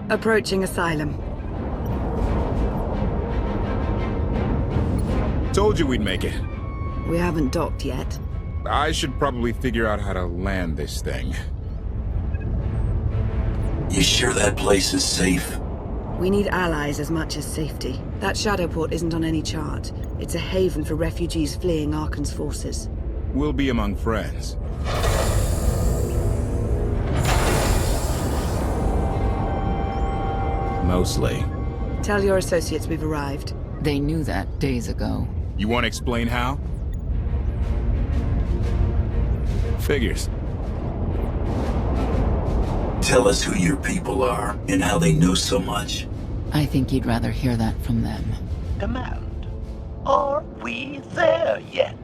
Approaching Asylum. Told you we'd make it. We haven't docked yet. I should probably figure out how to land this thing. You sure that place is safe? We need allies as much as safety. That shadow port isn't on any chart. It's a haven for refugees fleeing Arcann's forces. We'll be among friends. Mostly. Tell your associates we've arrived. They knew that days ago. You want to explain how? Figures. Tell us who your people are, and how they know so much. I think you'd rather hear that from them. Command. Are we there yet?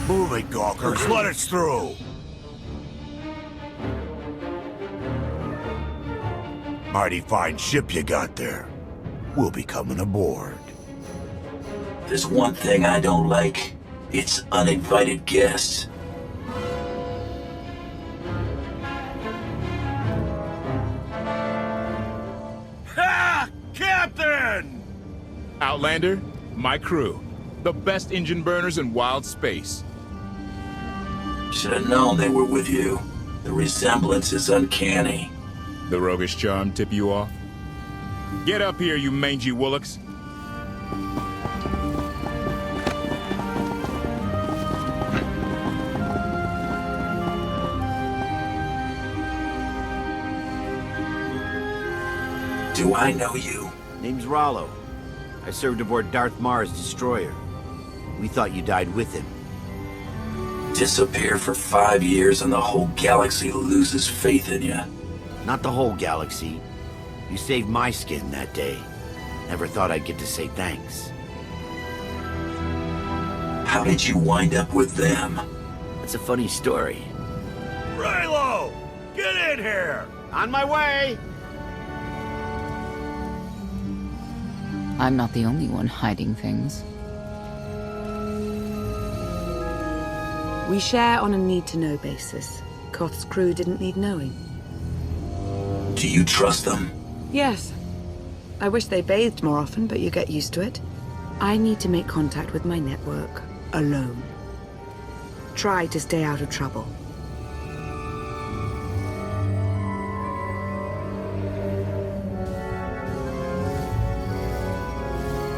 Move it, Gawkers. Let us through. Mighty fine ship you got there. We'll be coming aboard. There's one thing I don't like. It's uninvited guests. Ha! Captain! Outlander, my crew. The best engine burners in wild space. Should have known they were with you. The resemblance is uncanny. The roguish charm tip you off? Get up here, you mangy woolocks. Do I know you? Name's Rollo. I served aboard Darth Marr's destroyer. We thought you died with him. Disappear for 5 years and the whole galaxy loses faith in you. Not the whole galaxy. You saved my skin that day. Never thought I'd get to say thanks. How did you wind up with them? That's a funny story. Raylo! Get in here! On my way! I'm not the only one hiding things. We share on a need-to-know basis. Koth's crew didn't need knowing. Do you trust them? Yes. I wish they bathed more often, but you get used to it. I need to make contact with my network, alone. Try to stay out of trouble.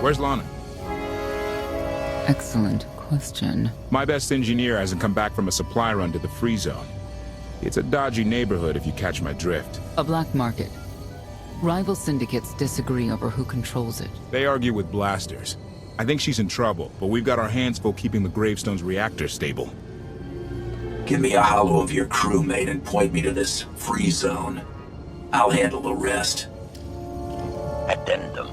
Where's Lana? Excellent question. My best engineer hasn't come back from a supply run to the free zone. It's a dodgy neighborhood if you catch my drift. A black market. Rival syndicates disagree over who controls it. They argue with blasters. I think she's in trouble, but we've got our hands full keeping the Gravestone's reactor stable. Give me a holo of your crewmate and point me to this free zone. I'll handle the rest. Addendum.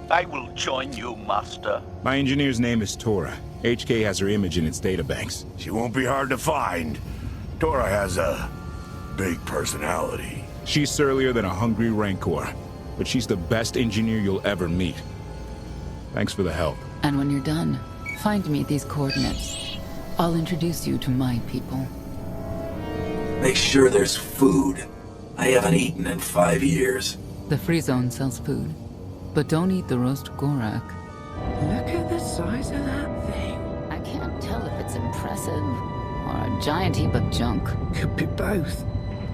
I will join you, Master. My engineer's name is Tora. HK has her image in its databanks. She won't be hard to find. Tora has a big personality. She's surlier than a hungry rancor, but she's the best engineer you'll ever meet. Thanks for the help. And when you're done, find me at these coordinates. I'll introduce you to my people. Make sure there's food. I haven't eaten in 5 years. The free zone sells food, but don't eat the roast gorak. Look at the size of that thing. I can't tell if it's impressive or a giant heap of junk. Could be both.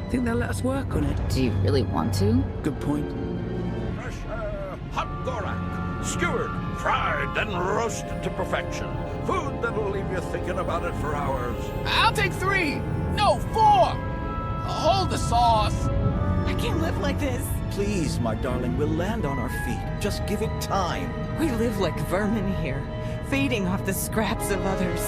Think they'll let us work on it? Do you really want to? Good point. Fresh hot gorak. Skewered, fried, then roasted to perfection. Food that'll leave you thinking about it for hours. I'll take 3! No, 4! Hold the sauce! I can't live like this. Please, my darling, we'll land on our feet. Just give it time. We live like vermin here, feeding off the scraps of others.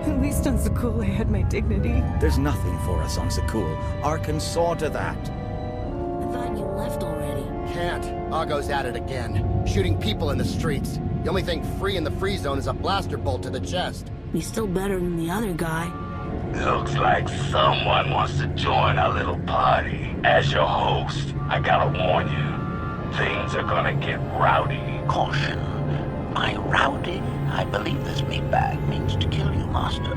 At least on Zakul I had my dignity. There's nothing for us on Zakul. Arcann saw to that. I thought you left already. Can't. Argo's at it again. Shooting people in the streets. The only thing free in the free zone is a blaster bolt to the chest. He's still better than the other guy. Looks like someone wants to join our little party. As your host, I gotta warn you, things are gonna get rowdy. Caution. By rowdy, I believe this meatbag means to kill you, Master.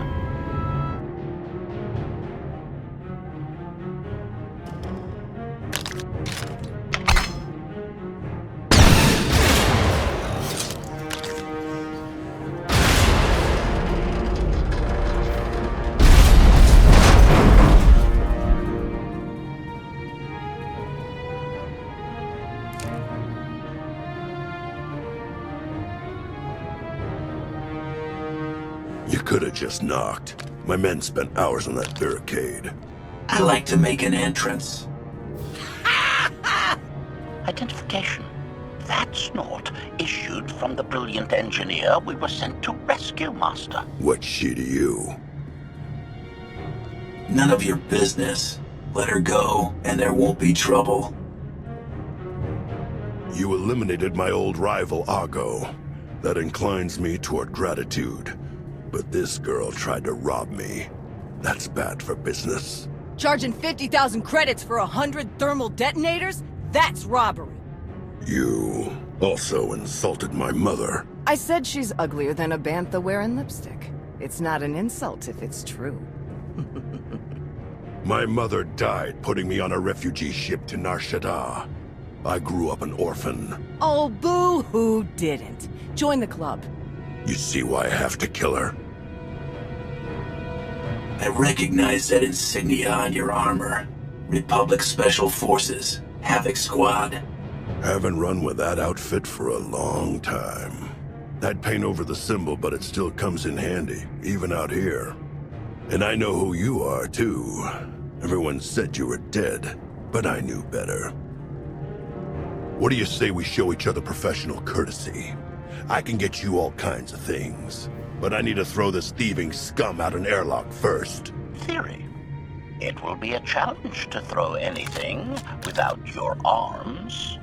You could have just knocked. My men spent hours on that barricade. I like to make an entrance. Identification. That's not issued from the brilliant engineer we were sent to rescue, Master. What's she to you? None of your business. Let her go, and there won't be trouble. You eliminated my old rival, Argo. That inclines me toward gratitude. But this girl tried to rob me. That's bad for business. Charging 50,000 credits for 100 thermal detonators? That's robbery. You also insulted my mother. I said she's uglier than a bantha wearing lipstick. It's not an insult if it's true. My mother died putting me on a refugee ship to Nar Shaddaa. I grew up an orphan. Oh, boo-hoo didn't. Join the club. You see why I have to kill her? I recognize that insignia on your armor. Republic Special Forces, Havoc Squad. Haven't run with that outfit for a long time. I'd paint over the symbol, but it still comes in handy, even out here. And I know who you are, too. Everyone said you were dead, but I knew better. What do you say we show each other professional courtesy? I can get you all kinds of things, but I need to throw this thieving scum out an airlock first. Theory. It will be a challenge to throw anything without your arms.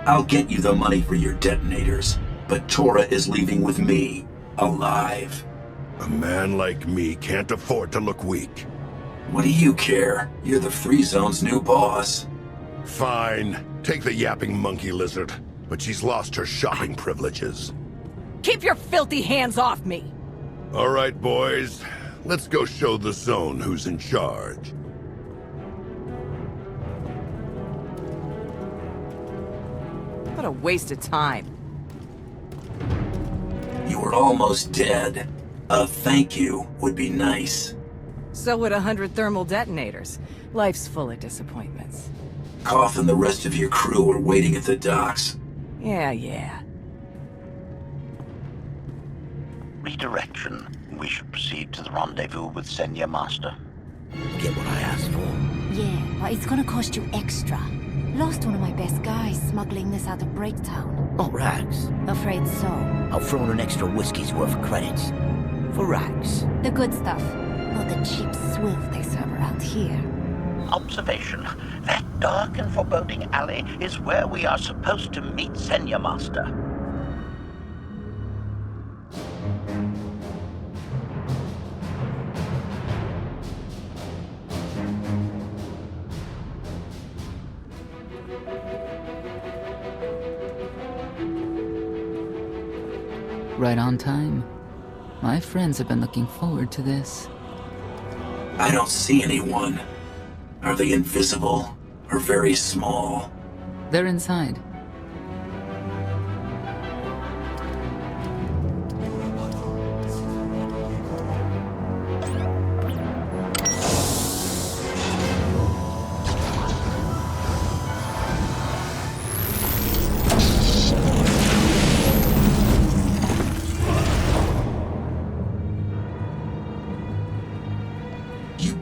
I'll get you the money for your detonators, but Tora is leaving with me, alive. A man like me can't afford to look weak. What do you care? You're the Free Zone's new boss. Fine. Take the yapping monkey lizard. But she's lost her shopping privileges. Keep your filthy hands off me! All right, boys. Let's go show the zone who's in charge. What a waste of time. You were almost dead. A thank you would be nice. So would 100 thermal detonators. Life's full of disappointments. Koth and the rest of your crew are waiting at the docks. Yeah. Redirection. We should proceed to the rendezvous with Senya, Master. Get what I asked for. Yeah, but it's gonna cost you extra. Lost one of my best guys smuggling this out of Breaktown. Oh, rags. Afraid so. I'll throw in an extra whiskey's worth of credits. for rags. The good stuff, not the cheap swill they serve around here. Observation. That dark and foreboding alley is where we are supposed to meet Senior Master. Right on time. My friends have been looking forward to this. I don't see anyone. Are they invisible or very small? They're inside.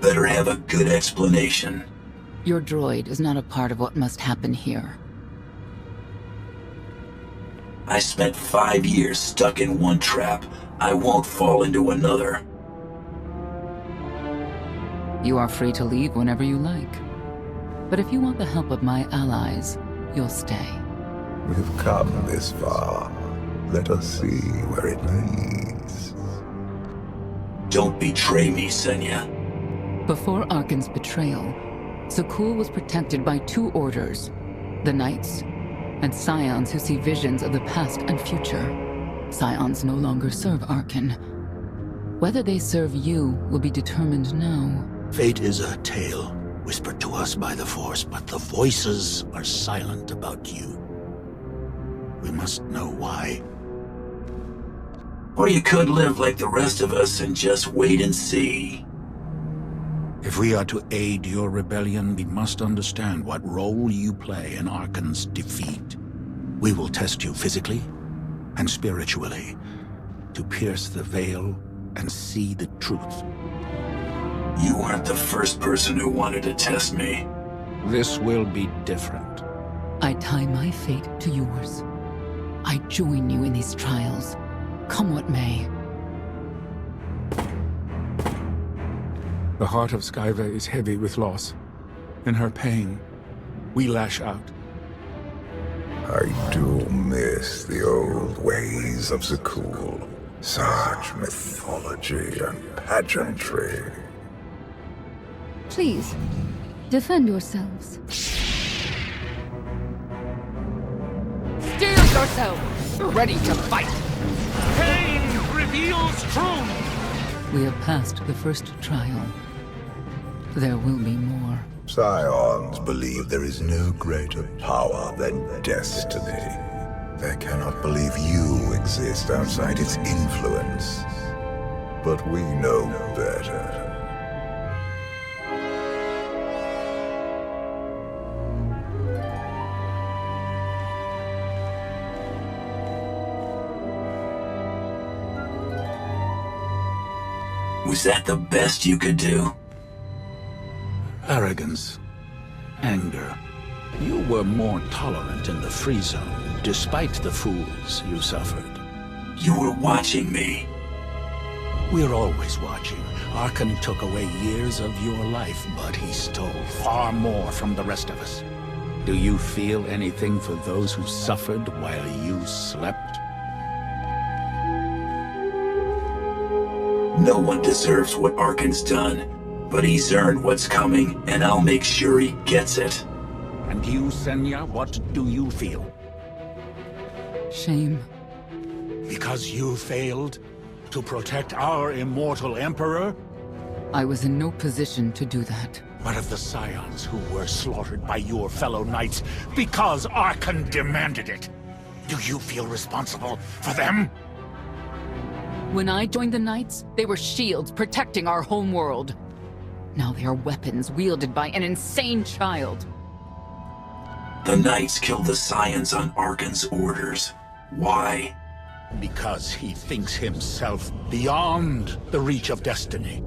Better have a good explanation. Your droid is not a part of what must happen here. I spent 5 years stuck in one trap. I won't fall into another. You are free to leave whenever you like. But if you want the help of my allies, you'll stay. We've come this far. Let us see where it leads. Don't betray me, Senya. Before Arcann's betrayal, Zakul was protected by 2 orders, the Knights, and Scions who see visions of the past and future. Scions no longer serve Arcann. Whether they serve you will be determined now. Fate is a tale whispered to us by the Force, but the voices are silent about you. We must know why. Or you could live like the rest of us and just wait and see. If we are to aid your rebellion, we must understand what role you play in Arcann's defeat. We will test you physically and spiritually to pierce the veil and see the truth. You weren't the first person who wanted to test me. This will be different. I tie my fate to yours. I join you in these trials, come what may. The heart of Skyva is heavy with loss. In her pain, we lash out. I do miss the old ways of Zakul. Such mythology and pageantry. Please, defend yourselves. Steel yourselves! Ready to fight! Pain reveals truth! We have passed the first trial. There will be more. Scions believe there is no greater power than destiny. They cannot believe you exist outside its influence. But we know better. Was that the best you could do? Arrogance. Anger. You were more tolerant in the free zone, despite the fools you suffered. You were watching me. We're always watching. Arcann took away years of your life, but he stole far more from the rest of us. Do you feel anything for those who suffered while you slept? No one deserves what Arcann's done, but he's earned what's coming, and I'll make sure he gets it. And you, Senya, what do you feel? Shame. Because you failed to protect our immortal Emperor? I was in no position to do that. What of the Scions who were slaughtered by your fellow Knights because Arcann demanded it? Do you feel responsible for them? When I joined the Knights, they were shields protecting our homeworld. Now they are weapons wielded by an insane child. The Knights killed the Scions on Arcann's orders. Why? Because he thinks himself beyond the reach of destiny.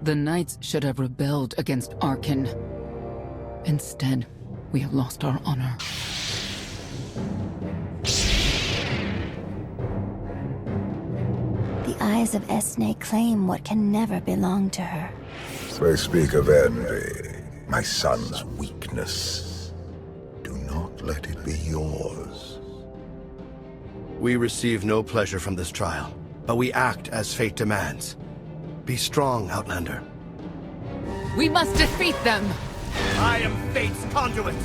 The Knights should have rebelled against Arcann. Instead, we have lost our honor. The eyes eyes of Esne claim what can never belong to her. They speak of envy, my son's weakness. Do not let it be yours. We receive no pleasure from this trial, but we act as fate demands. Be strong, Outlander. We must defeat them! I am fate's conduit!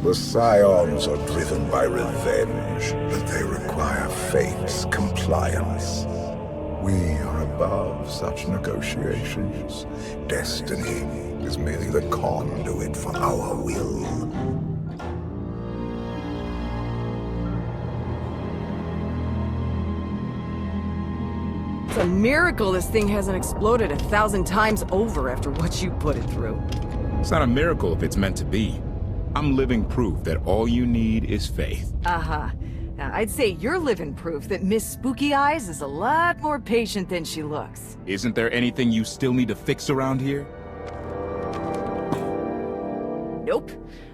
The Scions are driven by revenge, but they require fate's compliance. We are above such negotiations. Destiny is merely the conduit for our will. It's a miracle this thing hasn't exploded 1,000 times over after what you put it through. It's not a miracle if it's meant to be. I'm living proof that all you need is faith. Uh-huh. Now, I'd say you're living proof that Miss Spooky Eyes is a lot more patient than she looks. Isn't there anything you still need to fix around here? Nope.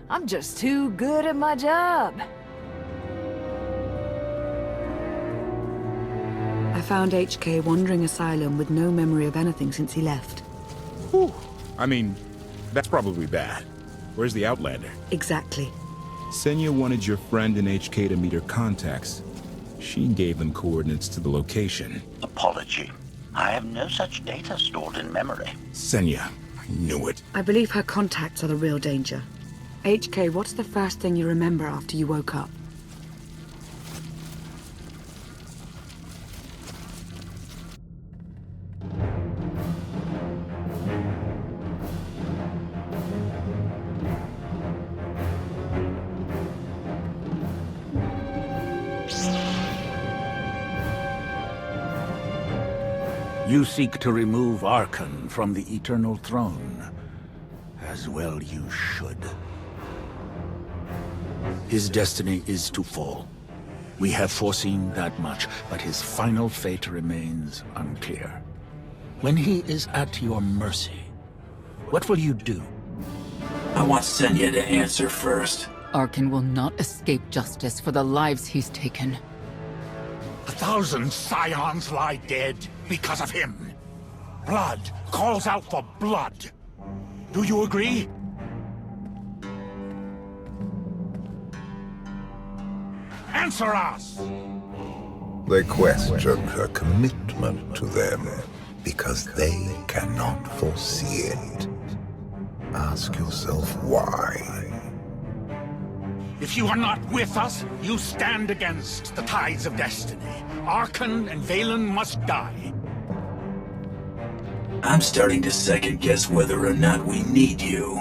I'm just too good at my job. I found HK wandering Asylum with no memory of anything since he left. Whew. I mean, that's probably bad. Where's the Outlander? Exactly. Senya wanted your friend in HK to meet her contacts. She gave them coordinates to the location. Apology. I have no such data stored in memory. Senya, I knew it. I believe her contacts are the real danger. HK, what's the first thing you remember after you woke up? You seek to remove Arcann from the Eternal Throne. As well you should. His destiny is to fall. We have foreseen that much, but his final fate remains unclear. When he is at your mercy, what will you do? I want Senya to answer first. Arcann will not escape justice for the lives he's taken. 1,000 Scions lie dead because of him. Blood calls out for blood. Do you agree? Answer us! They question her commitment to them because they cannot foresee it. Ask yourself why. If you are not with us, you stand against the tides of destiny. Arcann and Valen must die. I'm starting to second-guess whether or not we need you.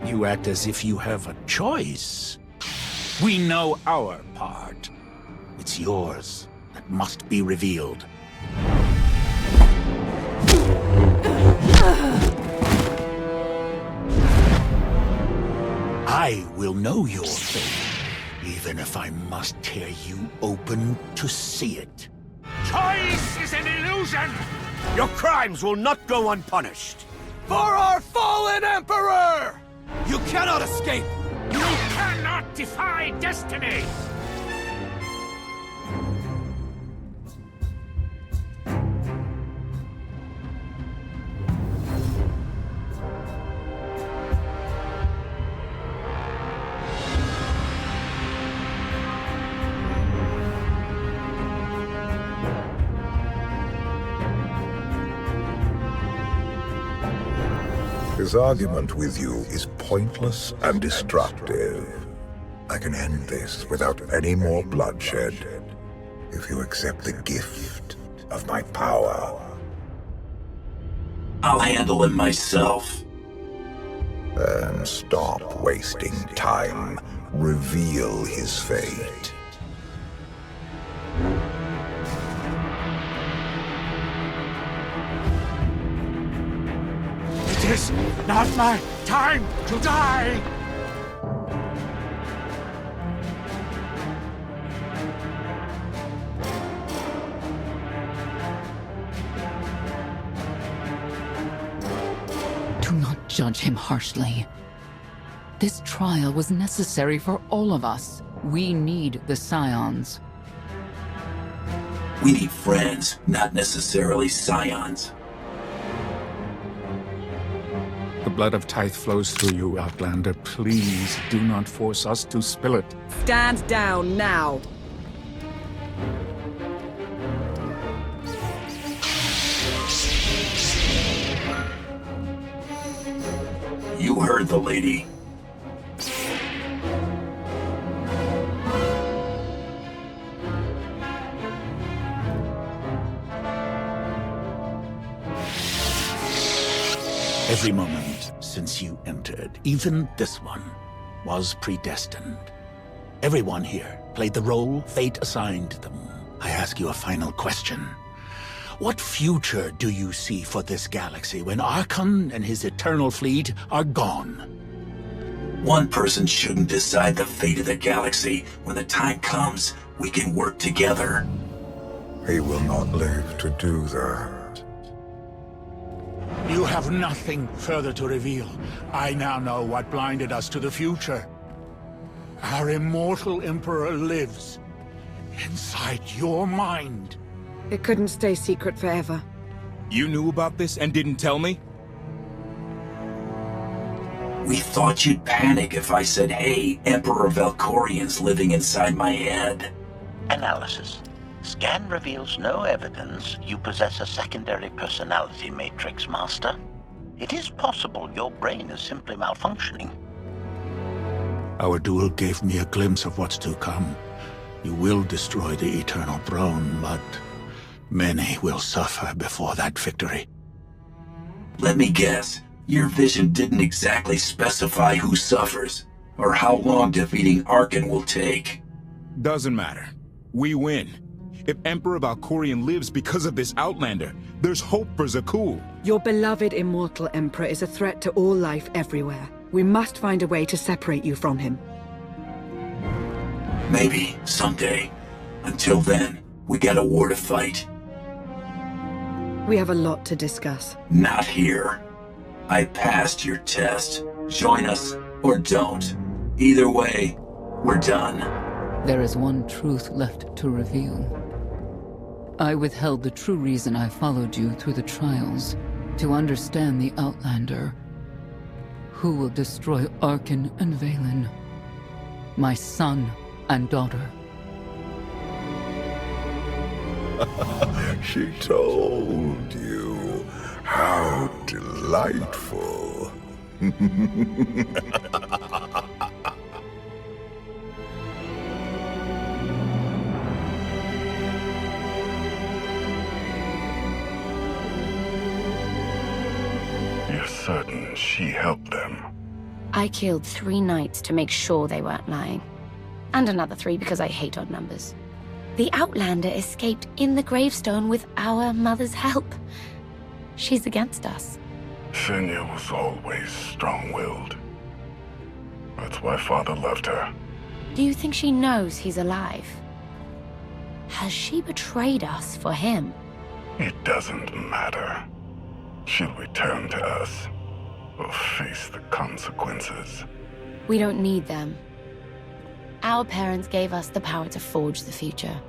You act as if you have a choice. We know our part. It's yours that must be revealed. I will know your fate, even if I must tear you open to see it. Choice is an illusion! Your crimes will not go unpunished! For our fallen Emperor! You cannot escape! You cannot defy destiny! His argument with you is pointless and destructive. I can end this without any more bloodshed, if you accept the gift of my power. I'll handle him myself. Then stop wasting time. Reveal his fate. It is not my time to die! Do not judge him harshly. This trial was necessary for all of us. We need the Scions. We need friends, not necessarily scions. The blood of Tithe flows through you, Outlander. Please do not force us to spill it. Stand down now. You heard the lady. Every moment since you entered, even this one, was predestined. Everyone here played the role fate assigned them. I ask you a final question. What future do you see for this galaxy when Arcann and his eternal fleet are gone? One person shouldn't decide the fate of the galaxy. When the time comes, we can work together. He will not live to do that. You have nothing further to reveal. I now know what blinded us to the future. Our immortal Emperor lives inside your mind. It couldn't stay secret forever. You knew about this and didn't tell me? We thought you'd panic if I said, hey, Emperor Valkorian's living inside my head. Analysis. Scan reveals no evidence you possess a secondary personality matrix, Master. It is possible your brain is simply malfunctioning. Our duel gave me a glimpse of what's to come. You will destroy the Eternal Throne, but many will suffer before that victory. Let me guess. Your vision didn't exactly specify who suffers, or how long defeating Arcann will take. Doesn't matter. We win. If Emperor Valkorian lives because of this Outlander, there's hope for Zakul. Your beloved immortal Emperor is a threat to all life everywhere. We must find a way to separate you from him. Maybe, someday. Until then, we got a war to fight. We have a lot to discuss. Not here. I passed your test. Join us, or don't. Either way, we're done. There is one truth left to reveal. I withheld the true reason I followed you through the trials, to understand the Outlander. Who will destroy Arcann and Valen, my son and daughter. She told you. How delightful. You're certain she helped them? I killed 3 knights to make sure they weren't lying. And another 3 because I hate odd numbers. The Outlander escaped in the Gravestone with our mother's help. She's against us. Senya was always strong-willed. That's why Father loved her. Do you think she knows he's alive? Has she betrayed us for him? It doesn't matter. She'll return to us. We'll face the consequences. We don't need them. Our parents gave us the power to forge the future.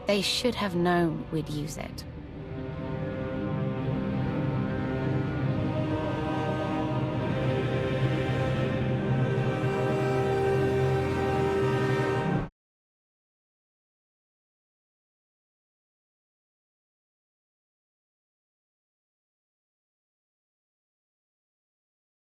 They should have known we'd use it.